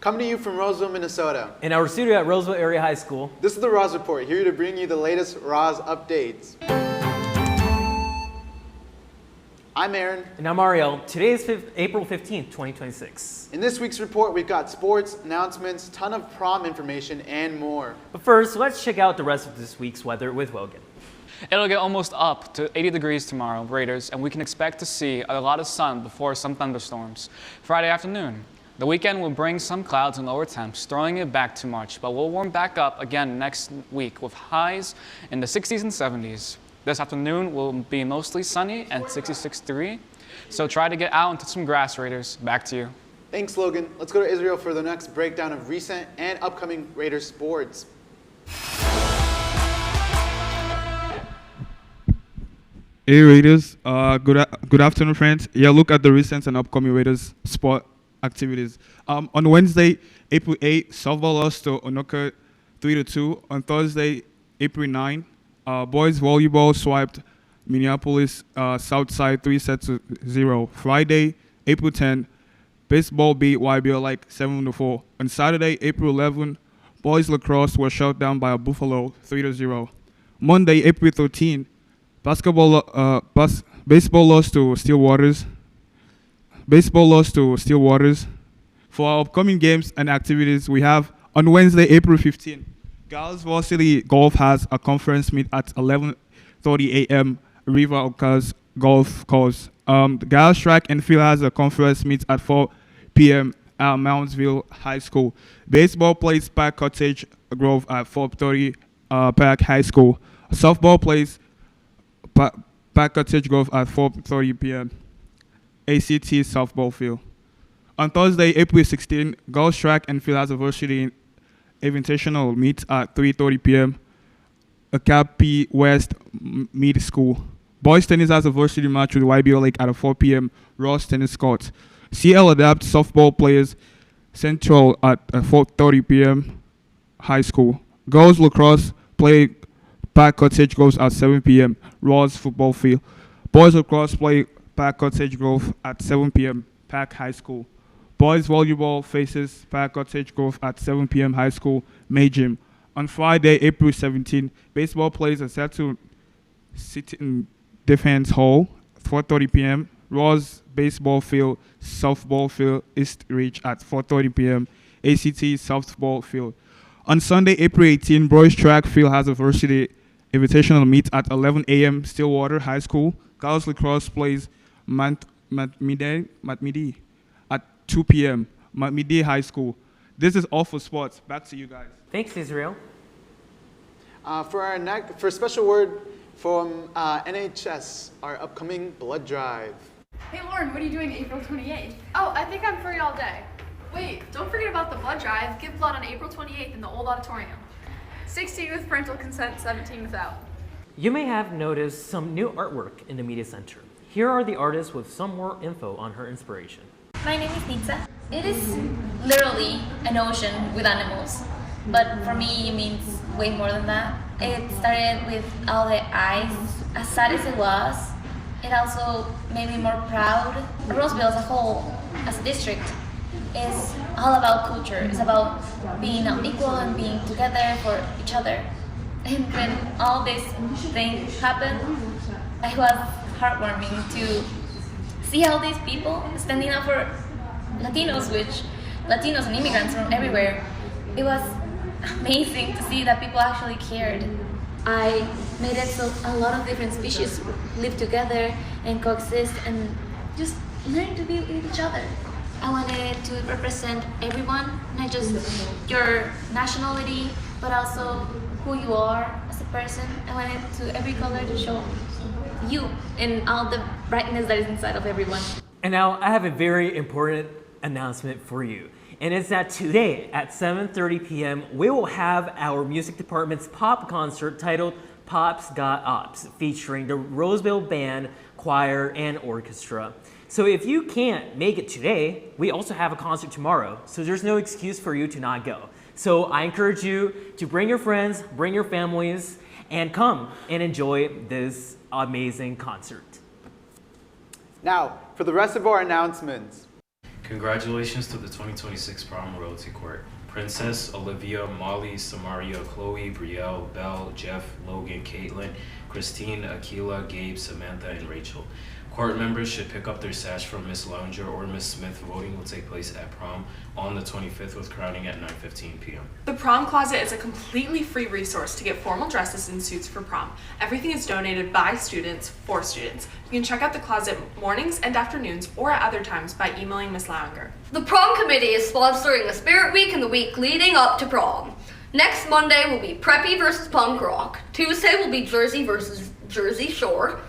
Coming to you from Roseville, Minnesota. In our studio at Roseville Area High School. This is the RAHS Report, here to bring you the latest RAHS updates. I'm Aaron. And I'm Ariel. Today is April 15th, 2026. In this week's report, we've got sports, announcements, ton of prom information, and more. But first, let's check out the rest of this week's weather with Logan. It'll get almost up to 80 degrees tomorrow, Raiders, and we can expect to see a lot of sun before some thunderstorms. Friday afternoon. The weekend will bring some clouds and lower temps, throwing it back to March, but we'll warm back up again next week with highs in the 60s and 70s. This afternoon will be mostly sunny and 66 degrees, so try to get out into some grass, Raiders. Back to you. Thanks, Logan. Let's go to Israel for the next breakdown of recent and upcoming Raiders sports. Hey Raiders, good afternoon friends. Yeah, look at the recent and upcoming Raiders sport activities. On Wednesday, April 8, softball lost to Onoka 3-2. On Thursday, April 9, boys volleyball swiped Minneapolis Southside 3-0. Friday, April 10, baseball beat YBL like 7-4. On Saturday, April 11, boys lacrosse were shut down by Buffalo 3-0. Monday, April 13, baseball lost to Stillwaters. For our upcoming games and activities, we have on Wednesday, April 15, Girls Varsity Golf has a conference meet at 11:30 a.m. River Oaks Golf Course. The Girls Track and Field has a conference meet at 4 p.m. at Moundsville High School. Baseball plays Park Cottage Grove at 4:30 Park High School. Softball plays Park Cottage Grove at 4:30 p.m. ACT softball field. On Thursday, April 16, Girls Track and Field has a varsity invitational meet at 3:30 p.m. Akapi West Mid School. Boys tennis has a varsity match with YBO Lake at 4 p.m. Ross Tennis Court. CL Adapt softball players Central at 4:30 p.m. High School. Girls lacrosse play Park Cottage Grove at 7 p.m. Ross football field. Boys lacrosse play Park Cottage Grove at 7 p.m. Park High School. Boys volleyball faces Park Cottage Grove at 7 p.m. High School May Gym. On Friday, April 17, baseball plays at Seattle City Defense Hall, 4:30 p.m. Ross baseball field, softball field, East Ridge at 4:30 p.m. ACT softball field. On Sunday, April 18, boys track field has a varsity invitational meet at 11 a.m. Stillwater High School. Girls lacrosse plays Matmidi at 2 p.m. Matmidi High School. This is all for sports. Back to you guys. Thanks, Israel. For a special word from NHS, our upcoming blood drive. Hey Lauren, what are you doing April 28th? Oh, I think I'm free all day. Wait, don't forget about the blood drive. Give blood on April 28th in the old auditorium. 16 with parental consent, 17 without. You may have noticed some new artwork in the media center. Here are the artists with some more info on her inspiration. My name is Nitsa. It is literally an ocean with animals, but for me it means way more than that. It started with all the eyes, as sad as it was. It also made me more proud. Roseville as a whole, as a district, is all about culture. It's about being equal and being together for each other. And when all these things happened, it was heartwarming to see all these people standing up for Latinos, Latinos and immigrants from everywhere. It was amazing to see that people actually cared. I made it so a lot of different species live together and coexist and just learn to be with each other. I wanted to represent everyone, not just your nationality, but also who you are as a person. I wanted to every color to show you and all the brightness that is inside of everyone. And now I have a very important announcement for you. And it's that today at 7:30 p.m. we will have our music department's pop concert titled Pop's Got Ops, featuring the Roseville Band, Choir, and Orchestra. So if you can't make it today, we also have a concert tomorrow, so there's no excuse for you to not go. So I encourage you to bring your friends, bring your families, and come and enjoy this amazing concert. Now, for the rest of our announcements. Congratulations to the 2026 prom royalty court. Princess, Olivia, Molly, Samaria, Chloe, Brielle, Belle, Jeff, Logan, Caitlin, Christine, Akila, Gabe, Samantha, and Rachel. Court members should pick up their sash from Miss Lounger or Miss Smith. Voting will take place at prom on the 25th with crowning at 9:15 p.m. The Prom Closet is a completely free resource to get formal dresses and suits for prom. Everything is donated by students for students. You can check out the closet mornings and afternoons or at other times by emailing Miss Lounger. The prom committee is sponsoring the Spirit Week and the week leading up to prom. Next Monday will be Preppy versus Punk Rock. Tuesday will be Jersey versus Jersey Shore.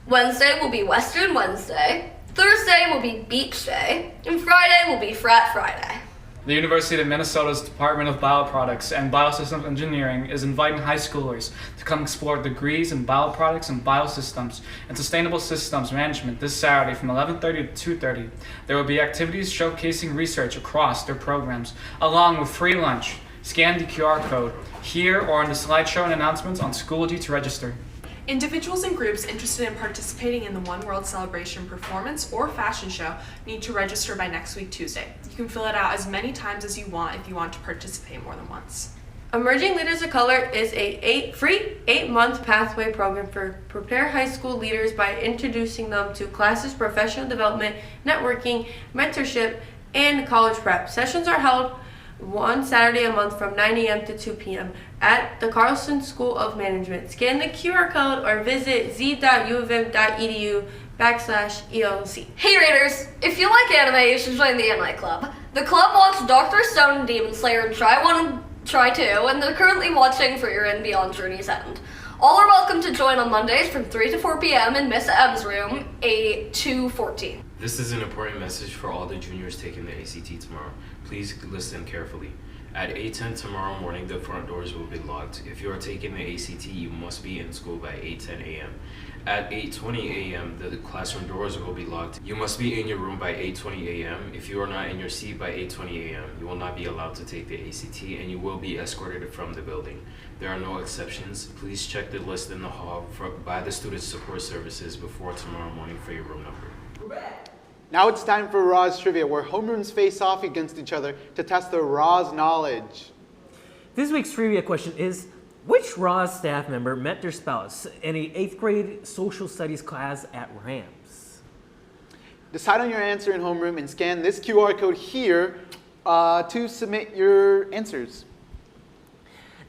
Wednesday will be Western Wednesday. Thursday will be Beach Day. And Friday will be Frat Friday. The University of Minnesota's Department of Bioproducts and Biosystems Engineering is inviting high schoolers to come explore degrees in bioproducts and biosystems and sustainable systems management this Saturday from 11:30 to 2:30. There will be activities showcasing research across their programs, along with free lunch. Scan the QR code here or on the slideshow and announcements on Schoology to register. Individuals and groups interested in participating in the One World Celebration performance or fashion show need to register by next week Tuesday. You can fill it out as many times as you want if you want to participate more than once. Emerging Leaders of Color is a free 8-month pathway program for prepare high school leaders by introducing them to classes, professional development, networking, mentorship, and college prep. Sessions are held one Saturday a month from 9 a.m. to 2 p.m. at the Carlson School of Management. Scan the QR code or visit z.uofm.edu/ELC. Hey Raiders, if you like anime, you should join the Anime Club. The club watched Dr. Stone and Demon Slayer and Try 1 and Try 2, and they're currently watching For Your and Beyond Journey's End. All are welcome to join on Mondays from 3 to 4 p.m. in Miss M's room, A214. This is an important message for all the juniors taking the ACT tomorrow. Please listen carefully. At 8:10 tomorrow morning, the front doors will be locked. If you are taking the ACT, you must be in school by 8:10 a.m. At 8:20 a.m., the classroom doors will be locked. You must be in your room by 8:20 a.m. If you are not in your seat by 8:20 a.m., you will not be allowed to take the ACT and you will be escorted from the building. There are no exceptions. Please check the list in the hall by the Student Support Services before tomorrow morning for your room number. Now it's time for RAHS Trivia, where homerooms face off against each other to test their RAHS knowledge. This week's trivia question is, which RAHS staff member met their spouse in an 8th grade social studies class at RAMS? Decide on your answer in homeroom and scan this QR code here to submit your answers.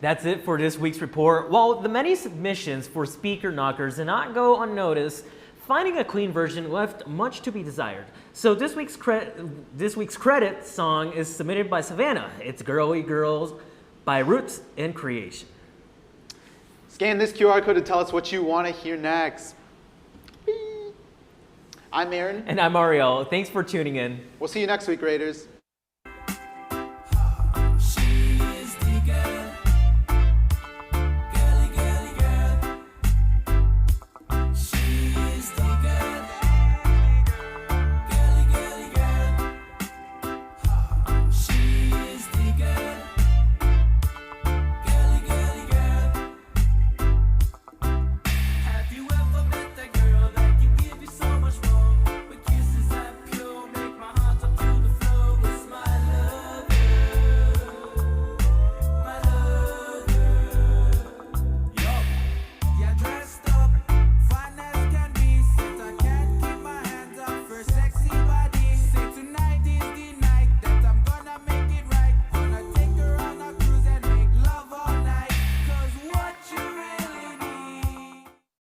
That's it for this week's report. While the many submissions for speaker knockers did not go unnoticed, finding a clean version left much to be desired. So this week's credit song is submitted by Savannah. It's Girly Girls by Roots and Creation. Scan this QR code to tell us what you want to hear next. I'm Aaron. And I'm Ariel. Thanks for tuning in. We'll see you next week, Raiders.